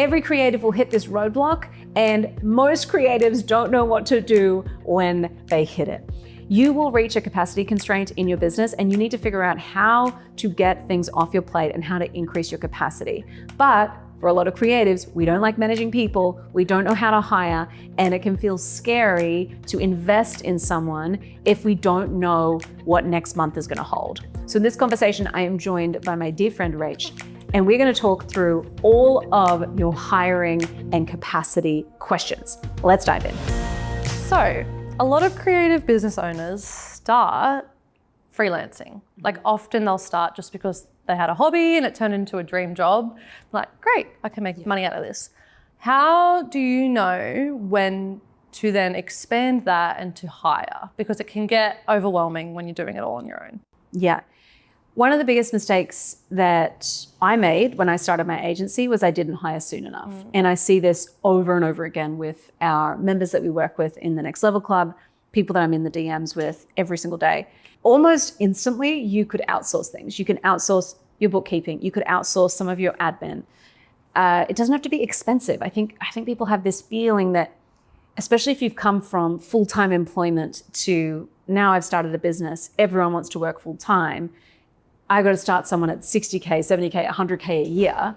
Every creative will hit this roadblock, and most creatives don't know what to do when they hit it. You will reach a capacity constraint in your business, and you need to figure out how to get things off your plate and how to increase your capacity. But for a lot of creatives, we don't like managing people, we don't know how to hire, and it can feel scary to invest in someone if we don't know what next month is gonna hold. So in this conversation, I am joined by my dear friend, Rach, and we're gonna talk through all of your hiring and capacity questions. Let's dive in. So, a lot of creative business owners start freelancing. Like often they'll start just because they had a hobby and it turned into a dream job. Like, great, I can make money out of this. How do you know when to then expand that and to hire? Because it can get overwhelming when you're doing it all on your own. Yeah. One of the biggest mistakes that I made when I started my agency was I didn't hire soon enough. And I see this over and over again with our members that we work with in the Next Level Club, people that I'm in the DMs with every single day. Almost instantly, you could outsource things. You can outsource your bookkeeping. You could outsource some of your admin. It doesn't have to be expensive. I think people have this feeling that, especially if you've come from full-time employment to now I've started a business, everyone wants to work full-time. I got to start someone at 60K, 70K, 100K a year.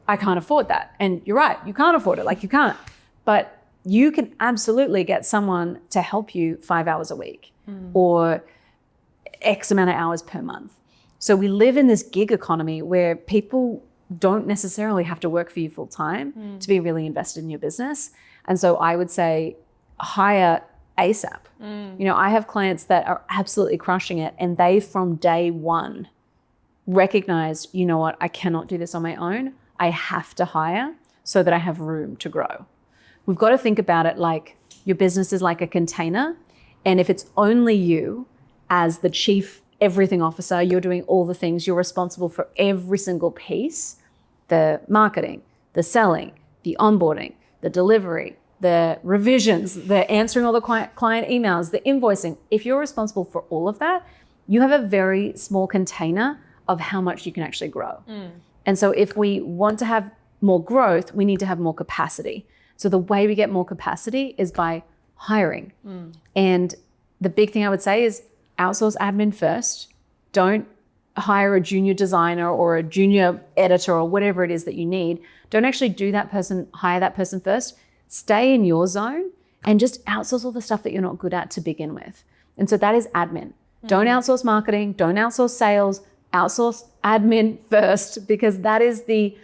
I can't afford that. And you're right, you can't afford it, like you can't. But you can absolutely get someone to help you 5 hours a week or X amount of hours per month. So we live in this gig economy where people don't necessarily have to work for you full time to be really invested in your business. And so I would say hire ASAP. You know, I have clients that are absolutely crushing it, and they from day one recognize, you know what, I cannot do this on my own. I have to hire so that I have room to grow. We've got to think about it like your business is like a container. And if it's only you as the chief everything officer, you're doing all the things, you're responsible for every single piece, the marketing, the selling, the onboarding, the delivery, the revisions, the answering all the client emails, the invoicing. If you're responsible for all of that, you have a very small container of how much you can actually grow. And so if we want to have more growth, we need to have more capacity. So the way we get more capacity is by hiring. And the big thing I would say is outsource admin first. Don't hire a junior designer or a junior editor or whatever it is that you need. Don't actually hire that person first. Stay in your zone and just outsource all the stuff that you're not good at to begin with. And so that is admin. Don't outsource marketing, don't outsource sales, outsource admin first, because that is the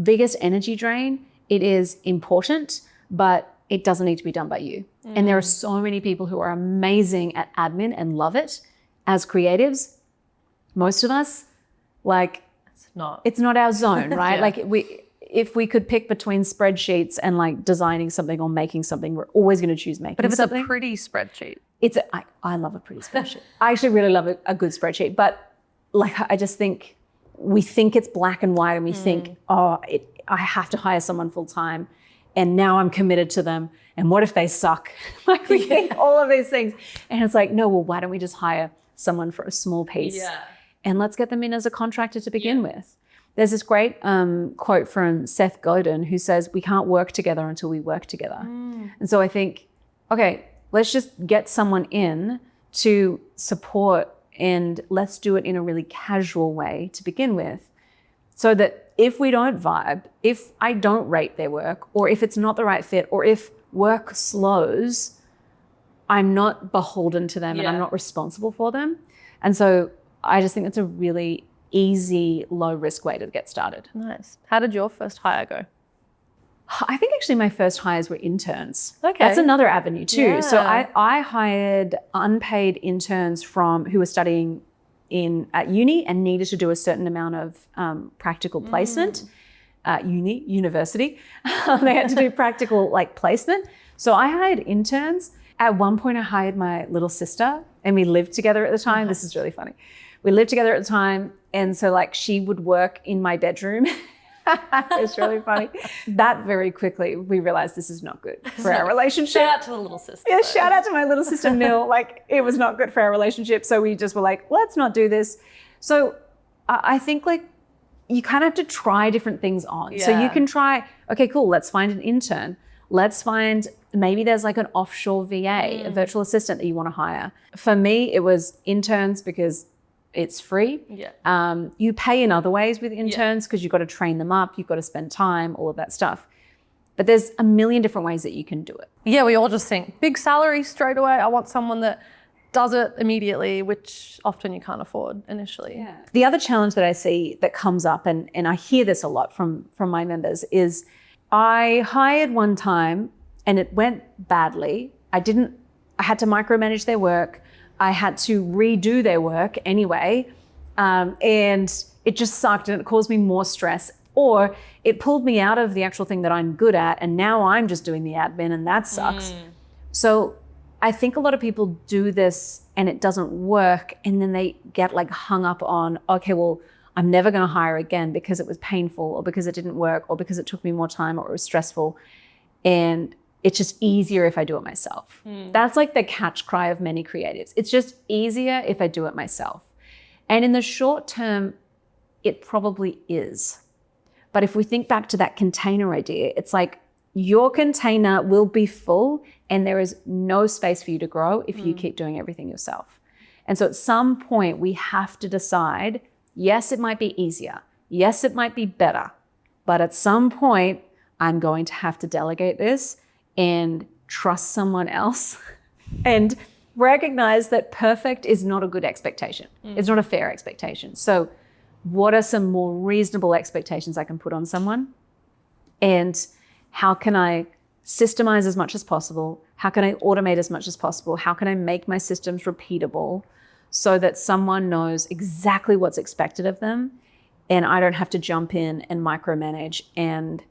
biggest energy drain. It is important, but it doesn't need to be done by you. And there are so many people who are amazing at admin and love it. As creatives, most of us, it's not our zone, right? Yeah. If we could pick between spreadsheets and designing something or making something, we're always going to choose making something. But if it's a pretty spreadsheet. I love a pretty spreadsheet. I actually really love a good spreadsheet, but I just think we think it's black and white, and we think, I have to hire someone full time, and now I'm committed to them. And what if they suck? We think all of these things, and it's no. Well, why don't we just hire someone for a small piece, and let's get them in as a contractor to begin with. There's this great quote from Seth Godin who says, "We can't work together until we work together." And so I think, okay, let's just get someone in to support, and let's do it in a really casual way to begin with, so that if we don't vibe, if I don't rate their work, or if it's not the right fit, or if work slows, I'm not beholden to them and I'm not responsible for them. And so I just think that's a really easy, low risk way to get started. Nice. How did your first hire go? I think actually my first hires were interns. Okay. That's another avenue too. Yeah. So I hired unpaid interns who were studying at uni and needed to do a certain amount of practical placement. University. They had to do practical placement. So I hired interns. At one point I hired my little sister, and we lived together at the time. This is really funny. We lived together at the time, and so she would work in my bedroom. It's really funny. That very quickly we realized this is not good for our relationship. Shout out to the little sister. Yeah, shout out to my little sister Mill. It was not good for our relationship. So we just were let's not do this. So I think you kind of have to try different things on. Yeah. So you can try, okay, cool, let's find an intern. Let's find, maybe there's like an offshore VA, a virtual assistant that you want to hire. For me, it was interns because it's free. Yeah. You pay in other ways with interns because you've got to train them up, you've got to spend time, all of that stuff. But there's a million different ways that you can do it. Yeah, we all just think big salary straight away. I want someone that does it immediately, which often you can't afford initially. Yeah. The other challenge that I see that comes up, and I hear this a lot from my members, is I hired one time and it went badly. I had to micromanage their work. I had to redo their work anyway. And it just sucked and it caused me more stress. Or it pulled me out of the actual thing that I'm good at, and now I'm just doing the admin, and that sucks. So I think a lot of people do this and it doesn't work, and then they get like hung up on, okay, well, I'm never going to hire again because it was painful, or because it didn't work, or because it took me more time, or it was stressful. And it's just easier if I do it myself. That's like the catch cry of many creatives. It's just easier if I do it myself. And in the short term, it probably is. But if we think back to that container idea, it's like your container will be full and there is no space for you to grow if you keep doing everything yourself. And so at some point we have to decide, yes, it might be easier. Yes, it might be better. But at some point, I'm going to have to delegate this and trust someone else and recognize that perfect is not a good expectation. It's not a fair expectation. So what are some more reasonable expectations I can put on someone? And how can I systemize as much as possible? How can I automate as much as possible? How can I make my systems repeatable so that someone knows exactly what's expected of them and I don't have to jump in and micromanage and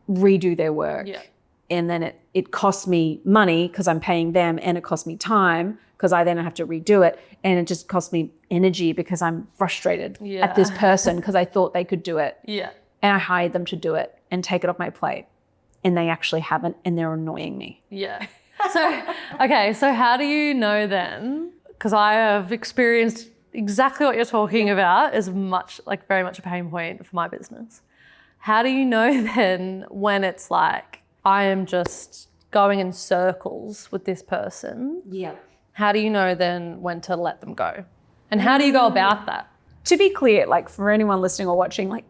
redo their work? Yeah. And then it costs me money because I'm paying them, and it costs me time because I then have to redo it, and it just costs me energy because I'm frustrated at this person because I thought they could do it. Yeah. And I hired them to do it and take it off my plate, and they actually haven't, and they're annoying me. Yeah. So how do you know then? Because I have experienced exactly what you're talking about is very much a pain point for my business. How do you know then when it's like, I am just going in circles with this person? Yeah. How do you know then when to let them go? And how do you go about that? To be clear, like for anyone listening or watching, like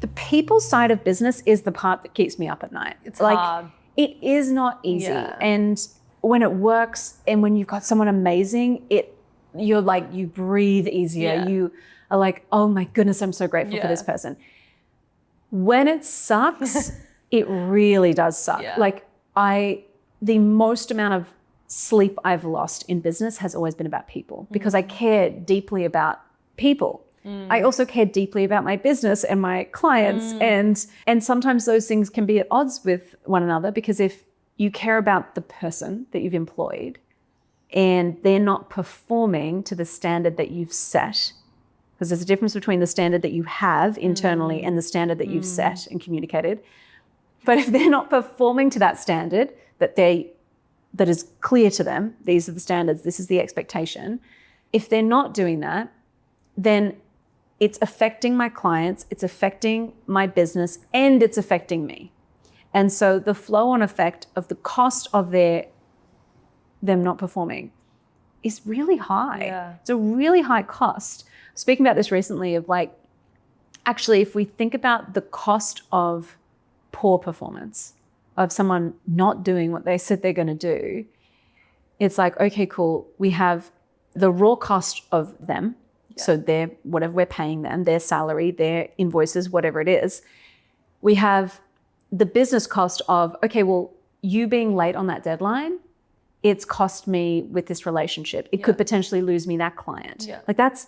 the people side of business is the part that keeps me up at night. It's like, hard. It is not easy. Yeah. And when it works and when you've got someone amazing, you're like, you breathe easier. Yeah. You are like, oh my goodness, I'm so grateful for this person. When it sucks, it really does suck. Yeah. Like the most amount of sleep I've lost in business has always been about people because I care deeply about people. I also care deeply about my business and my clients, and sometimes those things can be at odds with one another, because if you care about the person that you've employed and they're not performing to the standard that you've set, because there's a difference between the standard that you have internally and the standard that you've set and communicated. But if they're not performing to that standard that is clear to them, these are the standards, this is the expectation. If they're not doing that, then it's affecting my clients, it's affecting my business, and it's affecting me. And so the flow-on effect of the cost of them not performing is really high. Yeah. It's a really high cost. Speaking about this recently of like, actually, if we think about the cost of poor performance, of someone not doing what they said they're going to do, it's like, okay, cool. We have the raw cost of them. Yeah. So their, whatever we're paying them, their salary, their invoices, whatever it is. We have the business cost of, okay, well, you being late on that deadline, it's cost me with this relationship. It could potentially lose me that client. Yeah. Like that's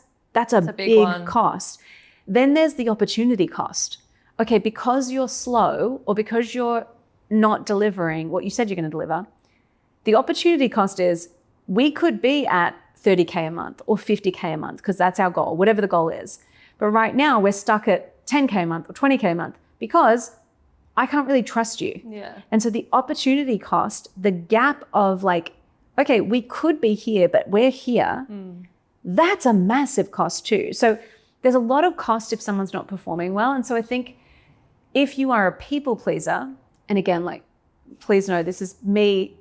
a big cost. Then there's the opportunity cost. Okay, because you're slow or because you're not delivering what you said you're going to deliver, the opportunity cost is we could be at 30K a month or 50K a month because that's our goal, whatever the goal is. But right now we're stuck at 10K a month or 20K a month because I can't really trust you. Yeah. And so the opportunity cost, the gap of like, okay, we could be here, but we're here, that's a massive cost too. So there's a lot of cost if someone's not performing well. And so I think if you are a people pleaser, and again, like, please know this is me.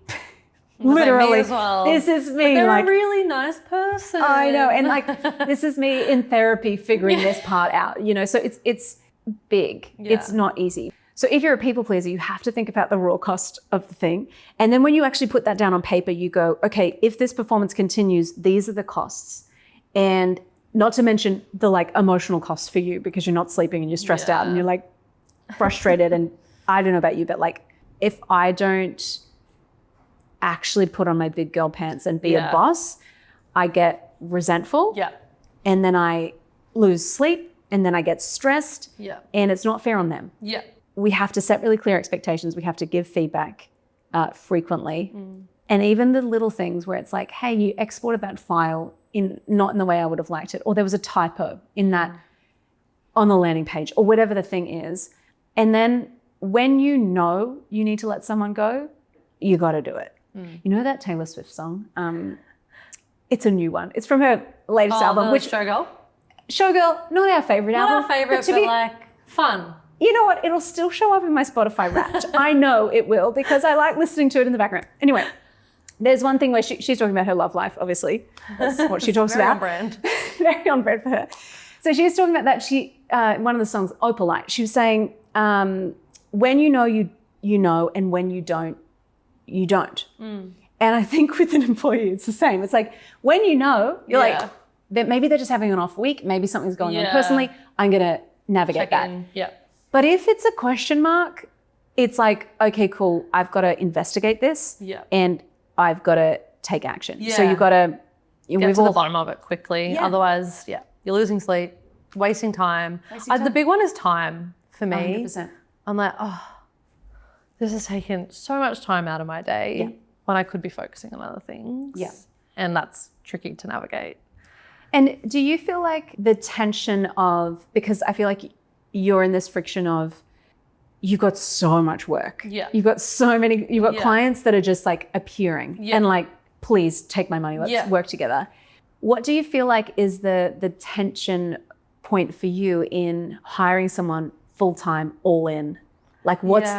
Literally, me as well. This is me. But they're like, a really nice person. I know, and like this is me in therapy figuring this part out. You know, so it's big. Yeah. It's not easy. So if you're a people pleaser, you have to think about the raw cost of the thing, and then when you actually put that down on paper, you go, okay, if this performance continues, these are the costs, and not to mention the like emotional costs for you because you're not sleeping and you're stressed out and you're like frustrated. And I don't know about you, but like if I don't actually put on my big girl pants and be a boss, I get resentful. Yeah. And then I lose sleep and then I get stressed. Yeah. And it's not fair on them. Yeah. We have to set really clear expectations. We have to give feedback frequently. And even the little things where it's like, hey, you exported that file not in the way I would have liked it, or there was a typo in that on the landing page, or whatever the thing is. And then when you know you need to let someone go, you got to do it. You know that Taylor Swift song? It's a new one. It's from her latest album. Which Showgirl? Showgirl, not our favorite album. Not our favorite, but like fun. You know what? It'll still show up in my Spotify Wrapped. I know it will because I like listening to it in the background. Anyway, there's one thing where she's talking about her love life, obviously. That's what she talks Very about. on brand. Very on brand for her. So she's talking about that. One of the songs, Opalite, she was saying, when you know, you know, and when you don't, you don't. And I think with an employee, it's the same. It's like, when you know, you're like, that maybe they're just having an off week. Maybe something's going on personally. I'm going to navigate that. Yeah. But if it's a question mark, it's like, okay, cool. I've got to investigate this. Yeah. And I've got to take action. Yeah. So you've got to get to the bottom of it quickly. Yeah. Otherwise, you're losing sleep, wasting time. The big one is time for me. 100%. I'm like, this has taken so much time out of my day when I could be focusing on other things. Yeah. And that's tricky to navigate. And do you feel like the tension of, because I feel like you're in this friction of, you've got so much work. Yeah. You've got clients that are just like appearing and like, please take my money, let's work together. What do you feel like is the tension point for you in hiring someone full-time, all in? Like what's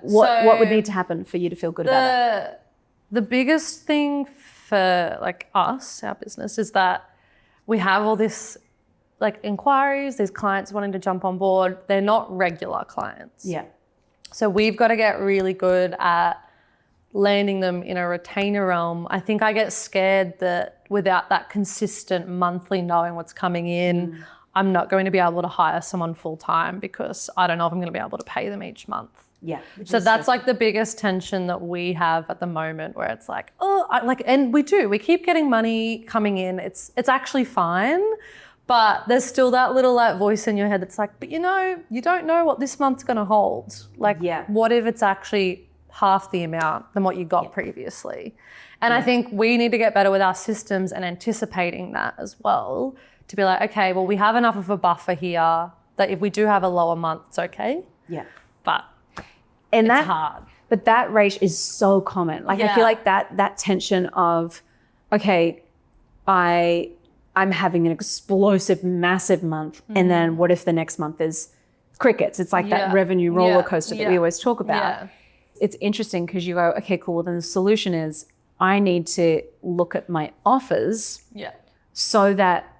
what would need to happen for you to feel good about it? The biggest thing for like us, our business, is that we have all this like inquiries, these clients wanting to jump on board. They're not regular clients. Yeah. So we've got to get really good at landing them in a retainer realm. I think I get scared that without that consistent monthly knowing what's coming in, I'm not going to be able to hire someone full time because I don't know if I'm going to be able to pay them each month. Yeah. So that's like the biggest tension that we have at the moment, where it's like, and we keep getting money coming in. It's actually fine, but there's still that little like voice in your head that's like, but you know, you don't know what this month's going to hold. Like, what if it's actually half the amount than what you got previously? And I think we need to get better with our systems and anticipating that as well, to be like, okay, well, we have enough of a buffer here that if we do have a lower month, it's okay. Yeah. But and it's hard. But that rate is so common. Like I feel like that tension of, okay, I'm having an explosive, massive month, and then what if the next month is crickets? It's like that revenue roller coaster that we always talk about. Yeah. It's interesting because you go, okay, cool. Well, then the solution is I need to look at my offers so that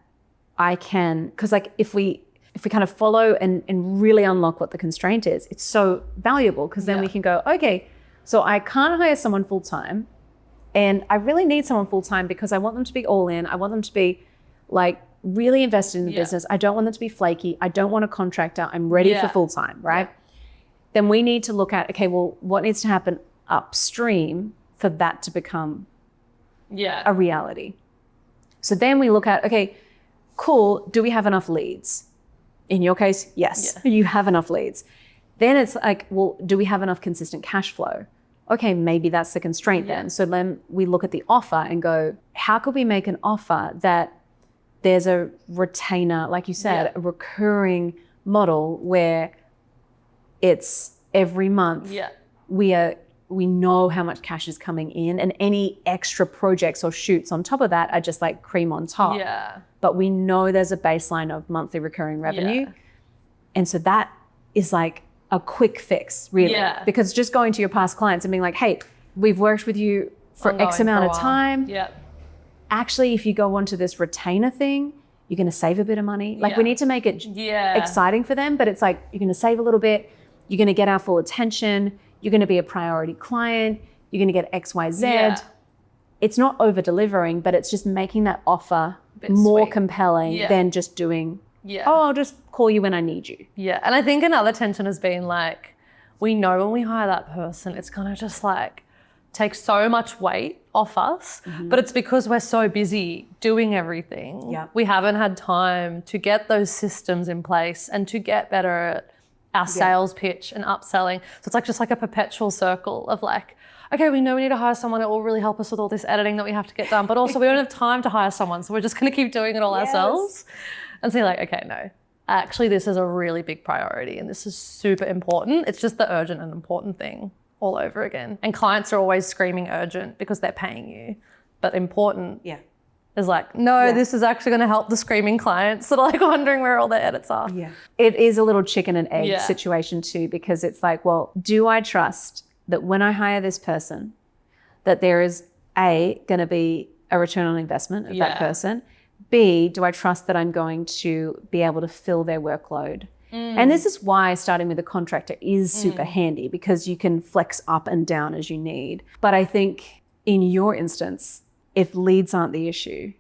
I can, because like if we kind of follow and really unlock what the constraint is, it's so valuable because then we can go, okay, so I can't hire someone full-time and I really need someone full-time because I want them to be all in. I want them to be like really invested in the business. I don't want them to be flaky. I don't want a contractor. I'm ready for full-time, right? Then we need to look at, okay, well, what needs to happen upstream for that to become a reality? So then we look at, okay, cool, do we have enough leads? In your case, yes, you have enough leads. Then it's like, well, do we have enough consistent cash flow? Okay, maybe that's the constraint then. So then we look at the offer and go, how could we make an offer that there's a retainer, like you said, a recurring model where it's every month we are we know how much cash is coming in, and any extra projects or shoots on top of that are just like cream on top. Yeah. But we know there's a baseline of monthly recurring revenue. Yeah. And so that is like a quick fix, really. Yeah. Because just going to your past clients and being like, hey, we've worked with you for Ongoing X amount for a of while. time. Yeah. Actually, if you go onto this retainer thing, you're going to save a bit of money. Like, Yeah. we need to make it Yeah. exciting for them, but it's like, you're going to save a little bit. You're going to get our full attention. You're going to be a priority client. You're going to get X, Y, Z. Yeah. It's not over delivering, but it's just making that offer Bit more sweet. compelling Yeah. than just doing, Yeah. oh, I'll just call you when I need you. Yeah. And I think another tension has been like, we know when we hire that person, it's going to just like take so much weight off us, but it's because we're so busy doing everything. Yeah. We haven't had time to get those systems in place and to get better at our sales pitch and upselling. So it's like just like a perpetual circle of like, okay, we know we need to hire someone that will really help us with all this editing that we have to get done, but also we don't have time to hire someone, so we're just going to keep doing it all ourselves. And so you're like, okay, no, actually this is a really big priority and this is super important. It's just the urgent and important thing all over again. And clients are always screaming urgent because they're paying you, but important is like, no, this is actually going to help the screaming clients that are like wondering where all their edits are. Yeah. It is a little chicken and egg Yeah. situation too, because it's like, well, do I trust that when I hire this person, that there is A, going to be a return on investment of that person? B, do I trust that I'm going to be able to fill their workload? And this is why starting with a contractor is super handy, because you can flex up and down as you need. But I think in your instance, if leads aren't the issue,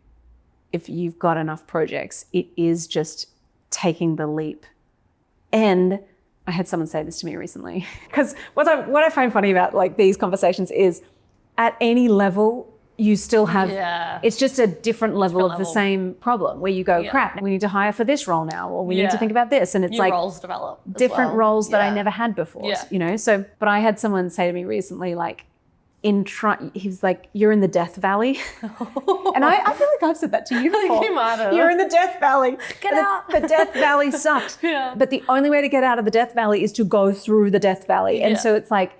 if you've got enough projects, it is just taking the leap. And I had someone say this to me recently, because what I find funny about like these conversations is at any level, you still have, it's just a different level of the same problem where you go, crap, we need to hire for this role now, or we need to think about this. And it's New like roles develop as different well. roles that I never had before, you know? So, but I had someone say to me recently, like, he's like, you're in the death valley. And I feel like I've said that to you before. You might have. You're in the death valley. Get out. The death valley sucks. But the only way to get out of the death valley is to go through the death valley. And so it's like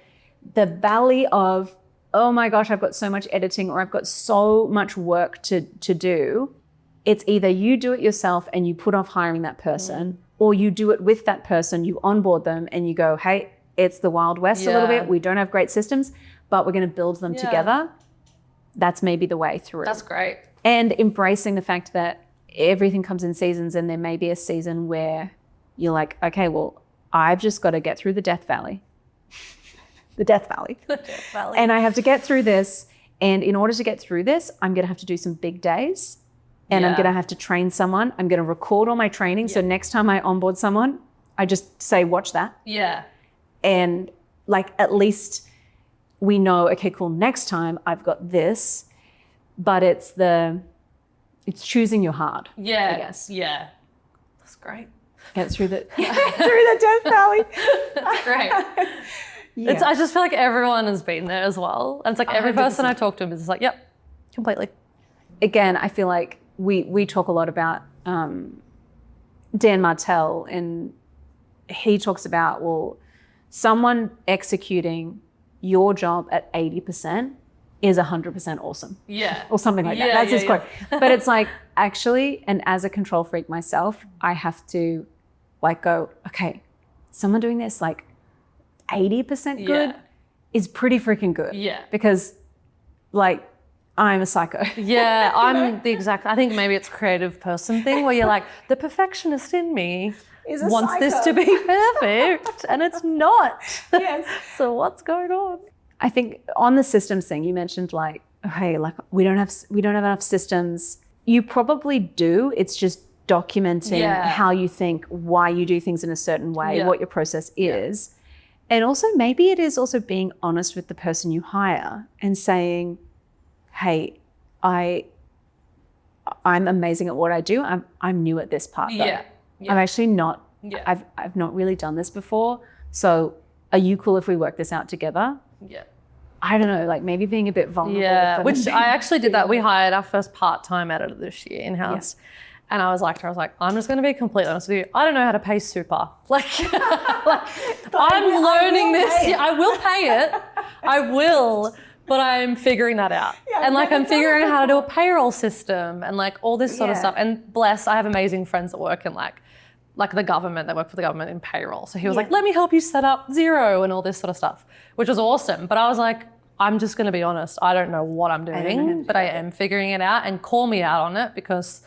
the valley of, oh my gosh, I've got so much editing, or I've got so much work to do. It's either you do it yourself and you put off hiring that person, or you do it with that person, you onboard them and you go, hey, it's the Wild West a little bit. We don't have great systems, but we're going to build them together. That's maybe the way through. That's great. And embracing the fact that everything comes in seasons, and there may be a season where you're like, okay, well, I've just got to get through the death valley. The death valley. And I have to get through this. And in order to get through this, I'm going to have to do some big days. And I'm going to have to train someone. I'm going to record all my training. So next time I onboard someone, I just say, watch that. Yeah. And like, at least we know, okay, cool, next time I've got this. But it's choosing your hard. Yeah. I guess. Yeah. That's great. Get through the through the death valley. That's great. I just feel like everyone has been there as well. And it's like every 100%. person I talk to is just like, yep, completely. Again, I feel like we talk a lot about Dan Martell, and he talks about, well, someone executing your job at 80% is 100% awesome. Yeah. Or something like that. That's his quote. But it's like, actually, and as a control freak myself, I have to like go, okay, someone doing this like 80% good is pretty freaking good. Yeah. Because like, I'm a psycho. Yeah, I'm the exact, I think maybe it's a creative person thing where you're like, the perfectionist in me wants this to be perfect and it's not. Yes. So what's going on? I think on the systems thing, you mentioned like, hey, like we don't have enough systems. You probably do. It's just documenting how you think, why you do things in a certain way, what your process is. And also maybe it is also being honest with the person you hire and saying, hey, I'm amazing at what I do. I'm new at this part though. I'm actually not, I've not really done this before. So are you cool if we work this out together? Yeah. I don't know, like maybe being a bit vulnerable. Yeah, which I actually did that. We hired our first part-time editor this year in-house. And I was like, I'm just going to be completely honest with you. I don't know how to pay super. I'm learning this. I will pay it. I will, but I'm figuring that out. And like I'm figuring out how to do a payroll system and like all this sort of stuff. And bless, I have amazing friends that work in like the government, that work for the government in payroll. So he was like, let me help you set up Xero and all this sort of stuff, which was awesome. But I was like, I'm just going to be honest. I don't know what I'm doing, but I am figuring it out, and call me out on it because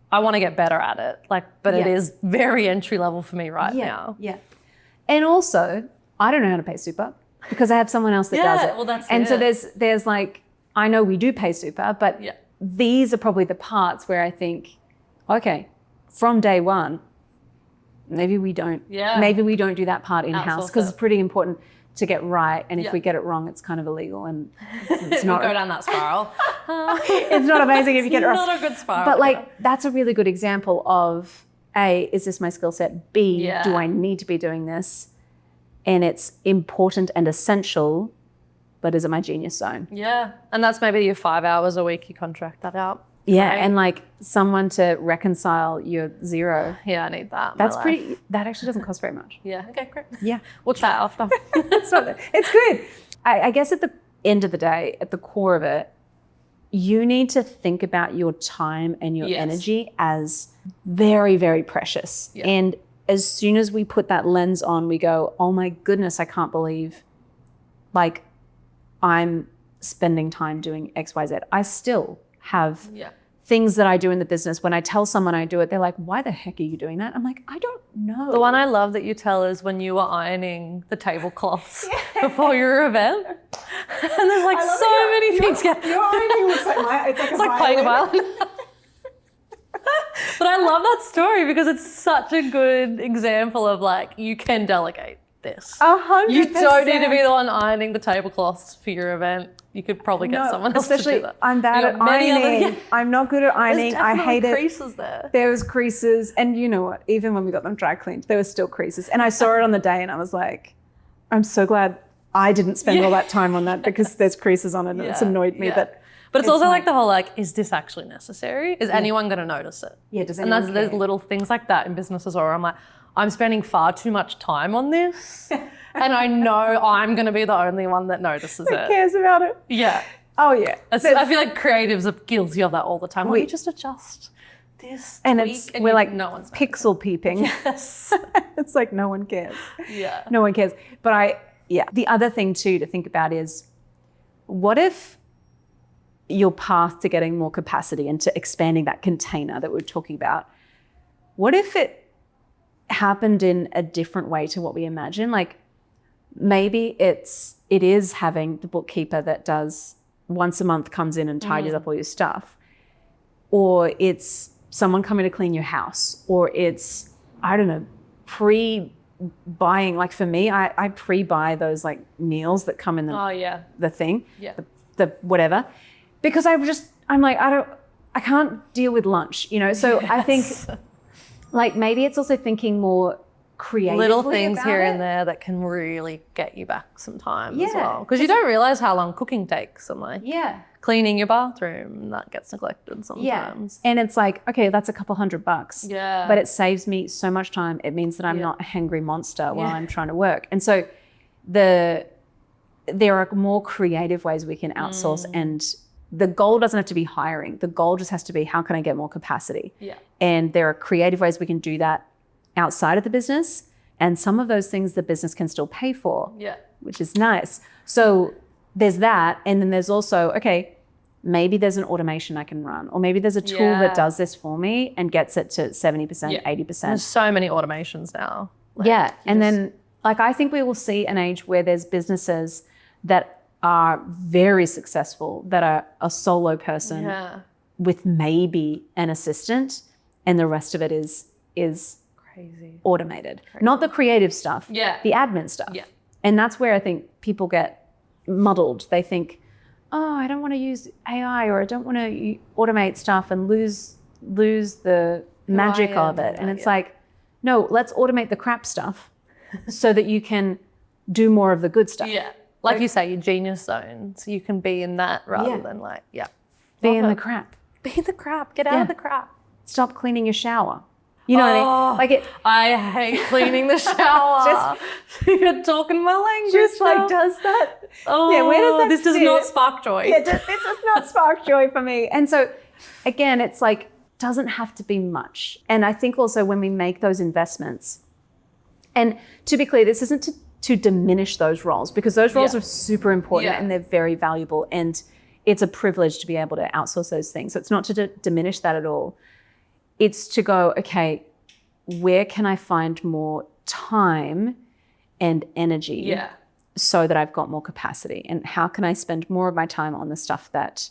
I want to get better at it. Like, but it is very entry level for me right now. Yeah. And also, I don't know how to pay super because I have someone else that does it. Well, that's and it. so there's like, I know we do pay super, but these are probably the parts where I think, okay, from day one, maybe we don't. Yeah. Maybe we don't do that part in-house because it's pretty important to get right. And if we get it wrong, it's kind of illegal and it's not. Go down that spiral. It's not amazing if you get it wrong. It's not a good spiral. But like, that's a really good example of A, is this my skill set? B, do I need to be doing this? And it's important and essential, but is it my genius zone? Yeah. And that's maybe your 5 hours a week, you contract that out. Yeah. Right? And like someone to reconcile your Xero. Yeah, I need that. That actually doesn't cost very much. Yeah. Okay, great. Yeah. We'll chat after. It's good. I guess at the end of the day, at the core of it, you need to think about your time and your energy as very, very precious. Yeah. And as soon as we put that lens on, we go, oh my goodness, I can't believe like I'm spending time doing X, Y, Z. I still have things that I do in the business. When I tell someone I do it, they're like, why the heck are you doing that? I'm like, I don't know. The one I love that you tell is when you were ironing the tablecloths before your event. And there's like so many things. Your ironing looks like it's like playing a violin. But I love that story because it's such a good example of like, you can delegate this. 100%. You don't need to be the one ironing the tablecloths for your event. You could probably get someone else to do that. I'm bad at ironing. I'm not good at ironing. I hate it. There's creases there. There was creases. And you know what? Even when we got them dry cleaned, there were still creases. And I saw it on the day and I was like, I'm so glad I didn't spend all that time on that because there's creases on it and it's annoyed me. But it's also like the whole like, is this actually necessary? Is anyone going to notice it? Yeah, does anyone care? There's little things like that in businesses where I'm like, I'm spending far too much time on this and I know I'm going to be the only one that notices it. Who cares about it? Yeah. Oh, yeah. I feel like creatives are guilty of that all the time. We just adjust this and tweak, we're like no one's pixel peeping. Yes. It's like no one cares. Yeah. No one cares. But the other thing too to think about is what if your path to getting more capacity and to expanding that container that we're talking about, what if it happened in a different way to what we imagine? Like maybe it is having the bookkeeper that does once a month comes in and tidies up all your stuff, or it's someone coming to clean your house, or it's, I don't know, pre-buying. Like for me, I pre-buy those like meals that come in the thing, the whatever, because I'm like, I can't deal with lunch, you know? So I think like maybe it's also thinking more creatively. Little things here and there that can really get you back some time as well. Because you don't realize how long cooking takes and like cleaning your bathroom, that gets neglected sometimes. And it's like, okay, that's a couple $100. Yeah. But it saves me so much time. It means that I'm not a hangry monster while I'm trying to work. And so there are more creative ways we can outsource and the goal doesn't have to be hiring. The goal just has to be, how can I get more capacity? Yeah. And there are creative ways we can do that outside of the business. And some of those things the business can still pay for, which is nice. So there's that. And then there's also, okay, maybe there's an automation I can run, or maybe there's a tool that does this for me and gets it to 70%, 80%. There's so many automations now. Like, then like, I think we will see an age where there's businesses that are very successful, that are a solo person with maybe an assistant, and the rest of it is crazy automated. Not the creative stuff, the admin stuff. Yeah. And that's where I think people get muddled. They think, oh, I don't want to use AI, or I don't want to automate stuff and lose the magic of it. And it's like, no, let's automate the crap stuff so that you can do more of the good stuff. Yeah. Like you say, your genius zone, so you can be in that rather than like, be in the crap. Be in the crap. Get out of the crap. Stop cleaning your shower. You know what I mean? Like I hate cleaning the shower. You're talking my language. Just like does that. Oh, yeah, where does that this does sit? not spark joy. Yeah, this does not spark joy for me. And so again, it's like, doesn't have to be much. And I think also when we make those investments, and to be clear, this isn't to diminish those roles, because those roles are super important and they're very valuable, and it's a privilege to be able to outsource those things. So it's not to diminish that at all. It's to go, okay, where can I find more time and energy so that I've got more capacity? And how can I spend more of my time on the stuff that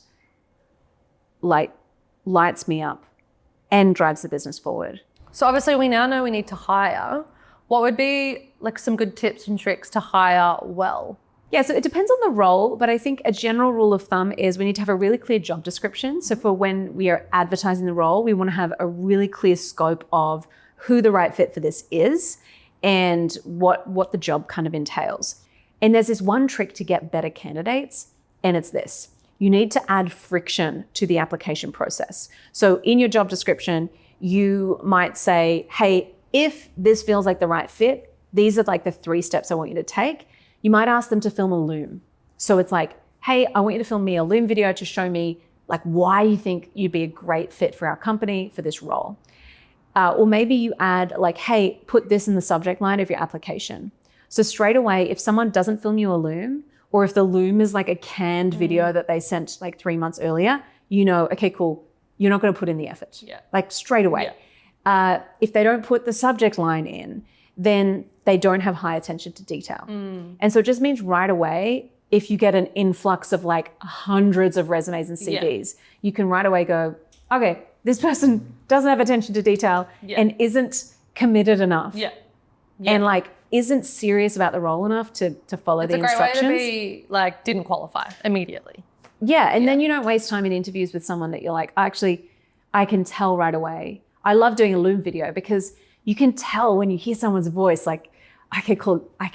lights me up and drives the business forward? So obviously we now know we need to hire. What would be like some good tips and tricks to hire well? Yeah, so it depends on the role, but I think a general rule of thumb is we need to have a really clear job description. So for when we are advertising the role, we want to have a really clear scope of who the right fit for this is and what the job kind of entails. And there's this one trick to get better candidates, and it's this. You need to add friction to the application process. So in your job description, you might say, hey, if this feels like the right fit, these are like the 3 steps I want you to take. You might ask them to film a Loom. So it's like, hey, I want you to film me a Loom video to show me like why you think you'd be a great fit for our company for this role. Or maybe you add like, hey, put this in the subject line of your application. So straight away, if someone doesn't film you a Loom, or if the Loom is like a canned video that they sent like 3 months earlier, you know, okay, cool, you're not going to put in the effort. Like straight away. If they don't put the subject line in, then they don't have high attention to detail. And so it just means right away, if you get an influx of like hundreds of resumes and CVs, you can right away go, okay, this person doesn't have attention to detail and isn't committed enough. And like isn't serious about the role enough to follow the instructions. It's a great way to be like, didn't qualify immediately. And then you don't waste time in interviews with someone that you're like, actually, I can tell right away. I love doing a Loom video because you can tell when you hear someone's voice, like, okay, cool, I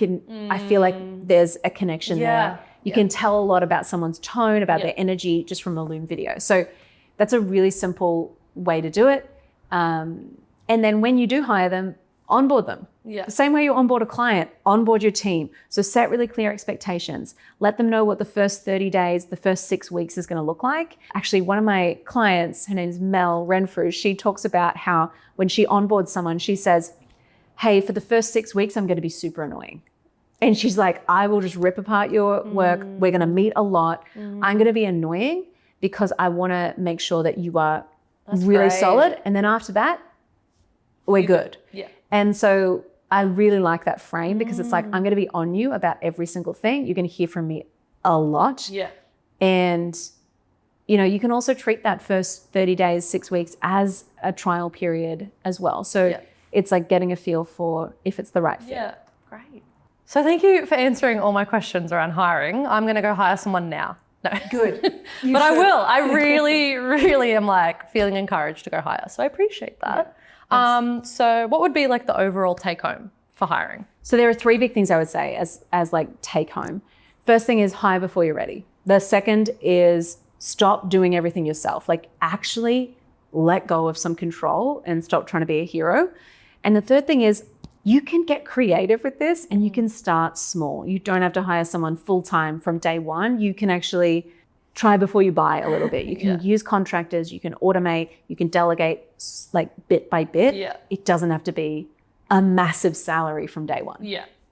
feel like there's a connection there. You can tell a lot about someone's tone, about their energy just from a Loom video. So that's a really simple way to do it. And then when you do hire them, onboard them. The same way you onboard a client, onboard your team. So set really clear expectations. Let them know what the first 30 days, the first 6 weeks is going to look like. Actually, one of my clients, her name's Mel Renfrew, she talks about how when she onboards someone, she says, hey, for the first 6 weeks, I'm going to be super annoying. And she's like, I will just rip apart your work. We're going to meet a lot. I'm going to be annoying because I want to make sure that you are really solid. And then after that, we're good. And so I really like that frame because it's like, I'm going to be on you about every single thing. You're going to hear from me a lot. And, you know, you can also treat that first 30 days, 6 weeks as a trial period as well. So it's like getting a feel for if it's the right fit. Great. So thank you for answering all my questions around hiring. I'm going to go hire someone now. No. Good. But I will. I really, really am like feeling encouraged to go hire. So I appreciate that. So what would be like the overall take home for hiring? So there are 3 big things I would say as like take home. First thing is hire before you're ready. The second is stop doing everything yourself. Like actually let go of some control and stop trying to be a hero. And the third thing is you can get creative with this and you can start small. You don't have to hire someone full-time from day one. You can actually try before you buy a little bit. You can use contractors, you can automate, you can delegate like bit by bit. It doesn't have to be a massive salary from day one.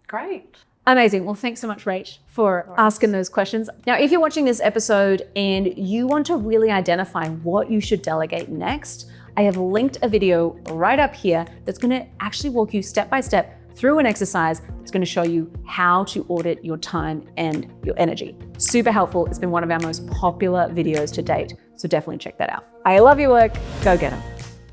Great. Amazing. Well, thanks so much, Rach, for asking those questions. Now, if you're watching this episode and you want to really identify what you should delegate next, I have linked a video right up here that's going to actually walk you step by step through an exercise that's going to show you how to audit your time and your energy. Super helpful. It's been one of our most popular videos to date, so definitely check that out. I love your work. Go get them.